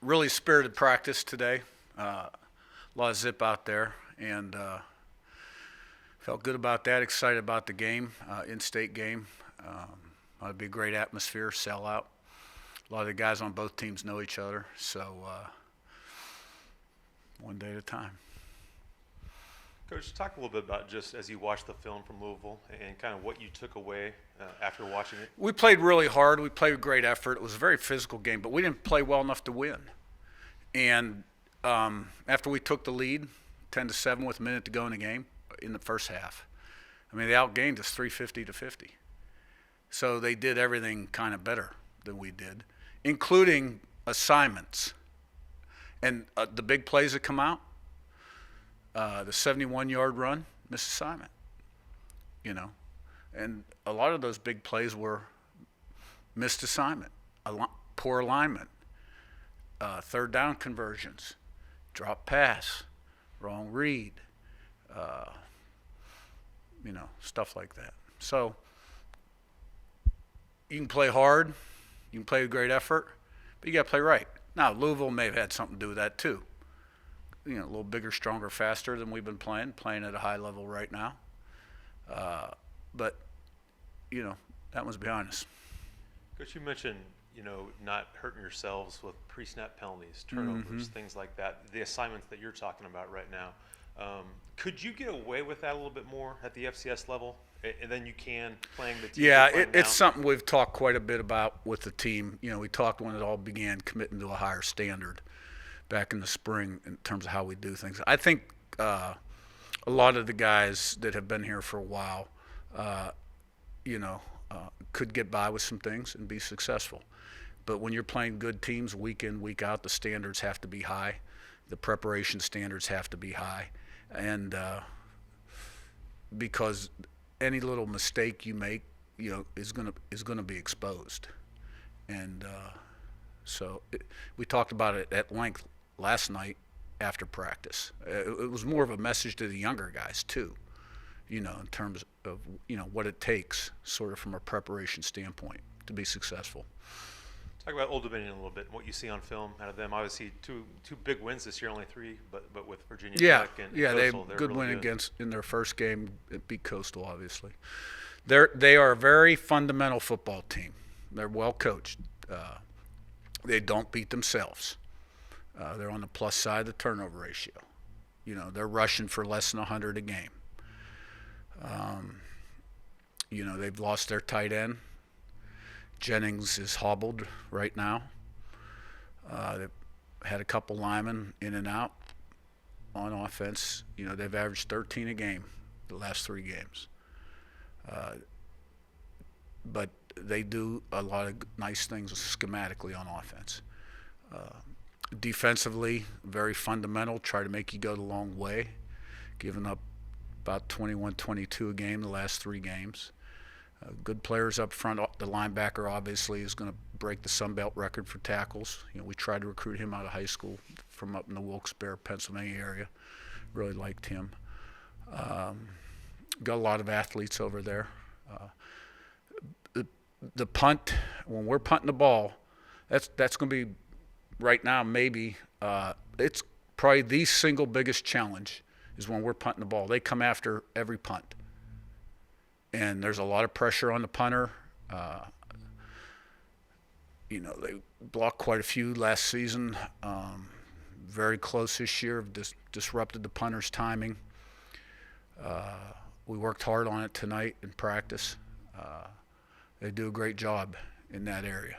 Really spirited practice today. A lot of zip out there, and felt good about that. Excited about the game, in-state game. Ought to be a great atmosphere, sellout. A lot of the guys on both teams know each other, so one day at a time. Coach, talk a little bit about just as you watched the film from Louisville and kind of what you took away after watching it. We played really hard. We played with great effort. It was a very physical game, but we didn't play well enough to win. And after we took the lead, 10-7 with a minute to go in the game, in the first half, I mean, they outgained us 350-50. So they did everything kind of better than we did, including assignments. And the big plays that come out, the 71-yard run, missed assignment, And a lot of those big plays were missed assignment, poor alignment, third down conversions, drop pass, wrong read, stuff like that. So you can play hard, you can play with great effort, but you got to play right. Now, Louisville may have had something to do with that too. A little bigger, stronger, faster than we've been playing at a high level right now. But that one's behind us. Coach, you mentioned, not hurting yourselves with pre-snap penalties, turnovers, things like that, the assignments that you're talking about right now. Could you get away with that a little bit more at the FCS level and then you can playing the team? Yeah, it's something we've talked quite a bit about with the team. We talked when it all began, committing to a higher standard back in the spring in terms of how we do things. I think a lot of the guys that have been here for a while, could get by with some things and be successful. But when you're playing good teams week in, week out, the standards have to be high. The preparation standards have to be high. And because any little mistake you make, is gonna be exposed. And we talked about it at length last night after practice. It was more of a message to the younger guys too, in terms of what it takes, sort of from a preparation standpoint, to be successful. Talk about Old Dominion a little bit. What you see on film out of them. Obviously, two big wins this year, only three, but with Virginia Tech and Coastal, they have good really win in their first game. It beat Coastal, obviously. They are a very fundamental football team. They're well coached. They don't beat themselves. They're on the plus side of the turnover ratio. They're rushing for less than 100 a game. They've lost their tight end. Jennings is hobbled right now. They've had a couple linemen in and out on offense. They've averaged 13 a game the last 3 games. But they do a lot of nice things schematically on offense. Defensively, very fundamental, try to make you go the long way, giving up about 21-22 a game the last 3 games. Good players up front. The linebacker obviously is going to break the Sun Belt record for tackles. We tried to recruit him out of high school from up in the Wilkes-Barre, Pennsylvania area. Really liked him. Got a lot of athletes over there. The punt, when we're punting the ball, that's going to be right now maybe it's probably the single biggest challenge is when we're punting the ball. They come after every punt. And there's a lot of pressure on the punter. They blocked quite a few last season. Very close this year. Disrupted the punter's timing. We worked hard on it tonight in practice. They do a great job in that area.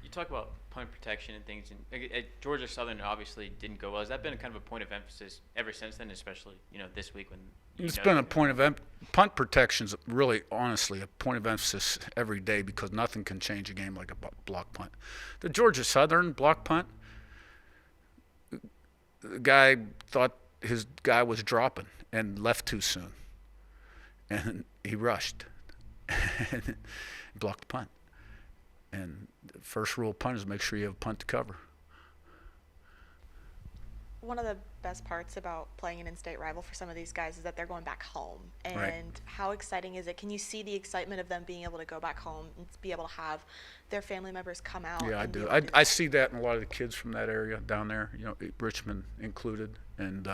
You talk about punt protection and things, and at Georgia Southern obviously didn't go well. Has that been kind of a point of emphasis ever since then, especially this week when it's been a point of punt protection's really, honestly, a point of emphasis every day because nothing can change a game like a block punt. The Georgia Southern block punt, the guy thought his guy was dropping and left too soon, and he rushed and blocked the punt. And the first rule of punt is make sure you have a punt to cover. one of the best parts about playing an in-state rival for some of these guys is that they're going back home. And Right. how exciting is it? Can you see the excitement of them being able to go back home and be able to have their family members come out? Yeah, I and be do. able to I see that in a lot of the kids from that area down there, Richmond included. And it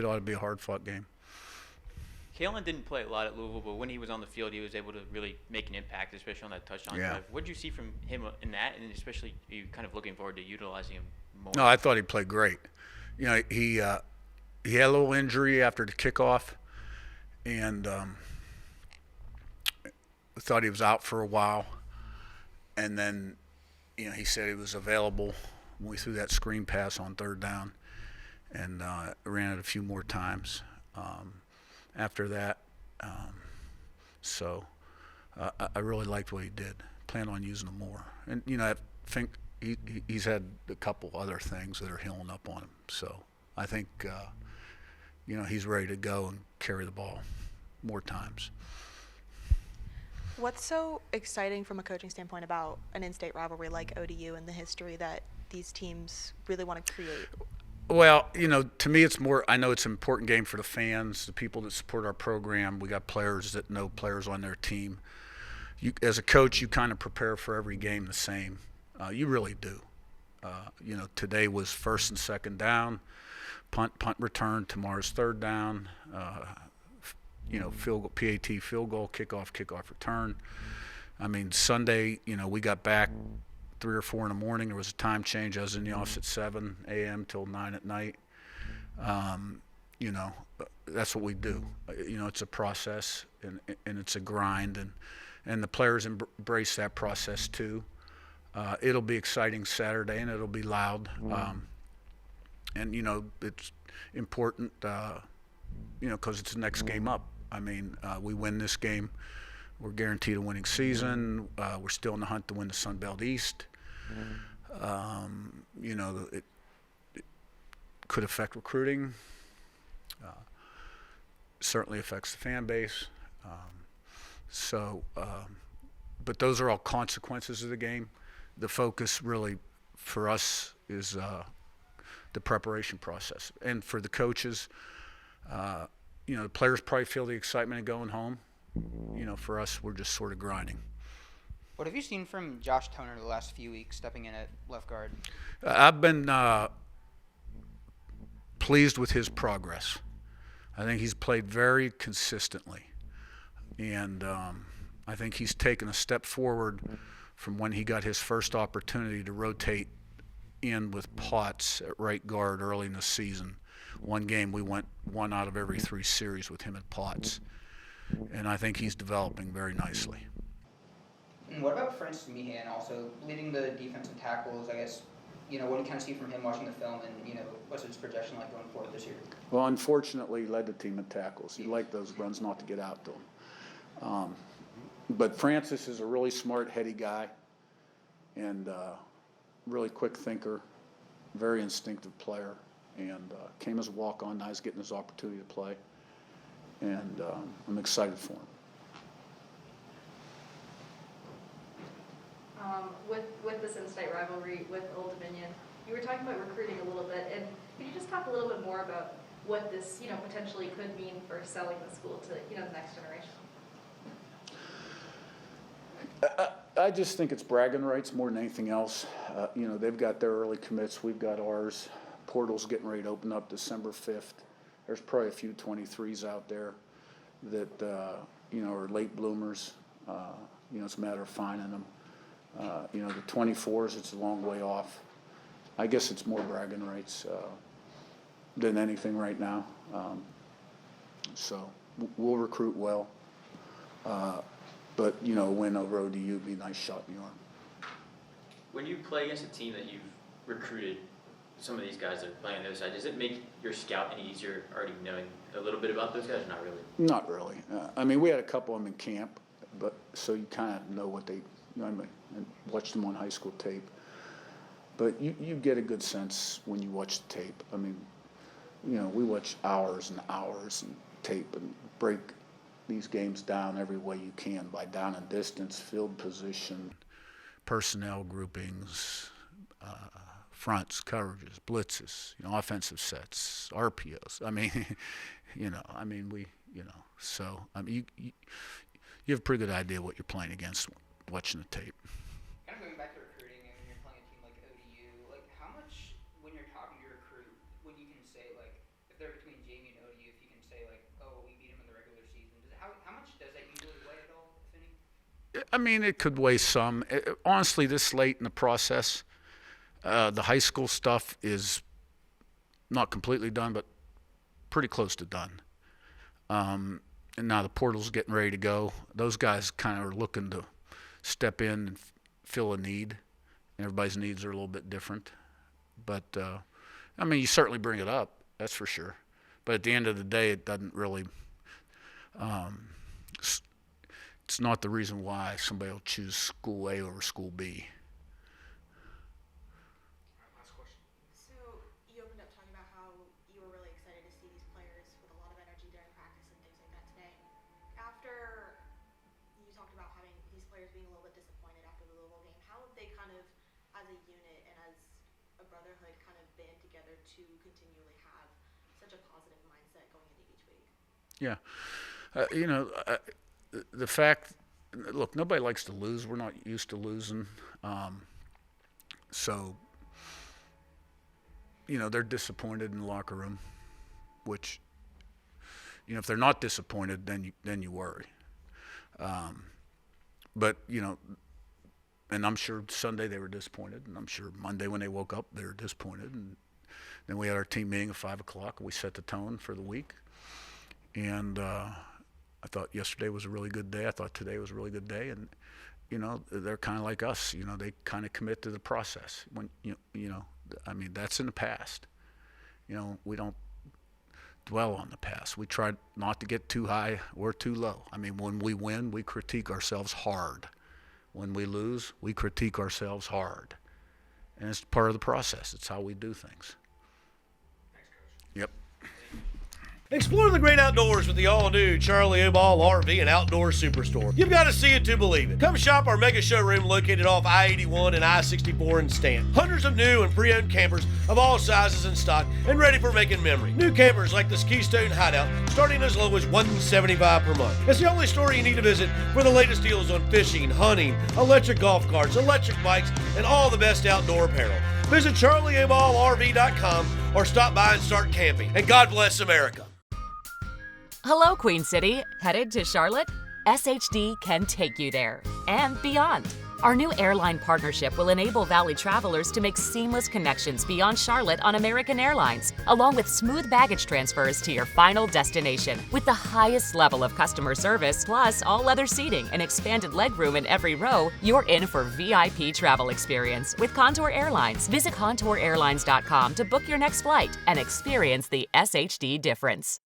ought to be a hard-fought game. Kalen didn't play a lot at Louisville, but when he was on the field, he was able to really make an impact, especially on that touchdown Yeah. drive. What did you see from him in that, and especially are you kind of looking forward to utilizing him more? No, I thought he played great. He had a little injury after the kickoff, and thought he was out for a while. And then, he said he was available when we threw that screen pass on third down, and ran it a few more times after that. I really liked what he did. Plan on using him more. And, I think he's had a couple other things that are healing up on him. So I think, he's ready to go and carry the ball more times. What's so exciting from a coaching standpoint about an in-state rivalry like ODU and the history that these teams really want to create? Well, to me it's more, I know it's an important game for the fans, the people that support our program. We got players that know players on their team. As a coach, you kind of prepare for every game the same. You really do. Today was first and second down, punt return, tomorrow's third down, field goal, PAT, field goal, kickoff return. I mean, Sunday, we got back 3 or 4 in the morning. There was a time change. I was in the office at 7 a.m. till 9 at night. That's what we do. It's a process and it's a grind, and the players embrace that process too. It'll be exciting Saturday, and it'll be loud. It's important, because it's the next game up. I mean, we win this game, we're guaranteed a winning season. We're still in the hunt to win the Sun Belt East. It could affect recruiting. Certainly affects the fan base. But those are all consequences of the game. The focus really for us is the preparation process. And for the coaches, the players probably feel the excitement of going home. For us, we're just sort of grinding. What have you seen from Josh Toner the last few weeks stepping in at left guard? I've been pleased with his progress. I think he's played very consistently. And I think he's taken a step forward from when he got his first opportunity to rotate in with Potts at right guard early in the season. One game we went 1 out of every 3 series with him at Potts. And I think he's developing very nicely. And what about Francis Meehan also leading the defensive tackles? I guess, what do you kind of see from him watching the film, and, what's his projection like going forward this year? Well, unfortunately, he led the team in tackles. You'd like those runs not to get out to him. But Francis is a really smart, heady guy, and really quick thinker, very instinctive player, and came as a walk-on. Now he's getting his opportunity to play, and I'm excited for him. With this in-state rivalry with Old Dominion, you were talking about recruiting a little bit, and could you just talk a little bit more about what this, potentially could mean for selling the school to, the next generation? I just think it's bragging rights more than anything else. They've got their early commits. We've got ours. Portal's getting ready to open up December 5th. There's probably a few 23s out there that, are late bloomers. It's a matter of finding them. The 24s, it's a long way off. I guess it's more bragging rights than anything right now. So we'll recruit well. But, a win over ODU would be a nice shot in the arm. When you play against a team that you've recruited, some of these guys that are playing on the other side, does it make your scout any easier already knowing a little bit about those guys? Not really. Not really. We had a couple of them in camp, but so you kind of know what they, and watched them on high school tape. But you get a good sense when you watch the tape. We watch hours and hours and tape and break these games down every way you can by down and distance, field position, personnel groupings, fronts, coverages, blitzes, offensive sets, RPOs. I mean, so you have a pretty good idea what you're playing against watching the tape. Kind of going back to recruiting, and when you're playing a team like ODU, like how much when you're talking to your recruit, when you can say like if they're between JMU and ODU, if you can say like, oh, we beat them in the regular season, how much does that usually weigh at all, if any? I mean, it could weigh some. Honestly, this late in the process, the high school stuff is not completely done, but pretty close to done. And now the portal's getting ready to go. Those guys kind of are looking to step in and fill a need. Everybody's needs are a little bit different. But, I mean, you certainly bring it up, that's for sure. But at the end of the day, it doesn't really it's not the reason why somebody will choose school A over school B. So you opened up talking about how you were really excited to see these players with a lot of energy during practice and things like that today. After you talked about having these players being a little bit disappointed after the Louisville game, how have they kind of, as a unit and as a brotherhood, kind of band together to continually have such a positive mindset going into each week? Yeah. The fact, look, nobody likes to lose. We're not used to losing. So, they're disappointed in the locker room, which, if they're not disappointed, then you worry. But, and I'm sure Sunday they were disappointed, and I'm sure Monday when they woke up they were disappointed. And then we had our team meeting at 5 o'clock, and we set the tone for the week. And I thought yesterday was a really good day. I thought today was a really good day. And, they're kind of like us. They kind of commit to the process. When I mean, that's in the past. We don't dwell on the past. We try not to get too high or too low. I mean, when we win, we critique ourselves hard. When we lose, we critique ourselves hard. And it's part of the process. It's how we do things. Thanks, Coach. Yep. Explore the great outdoors with the all-new Charlie Oball RV and Outdoor Superstore. You've got to see it to believe it. Come shop our mega showroom located off I-81 and I-64 in Stanton. Hundreds of new and pre-owned campers of all sizes in stock and ready for making memory. New campers like the Keystone Hideout starting as low as $175 per month. It's the only store you need to visit for the latest deals on fishing, hunting, electric golf carts, electric bikes, and all the best outdoor apparel. Visit CharlieOballRV.com or stop by and start camping. And God bless America. Hello, Queen City. Headed to Charlotte? SHD can take you there and beyond. Our new airline partnership will enable Valley travelers to make seamless connections beyond Charlotte on American Airlines, along with smooth baggage transfers to your final destination. With the highest level of customer service, plus all leather seating and expanded legroom in every row, you're in for VIP travel experience with Contour Airlines. Visit ContourAirlines.com to book your next flight and experience the SHD difference.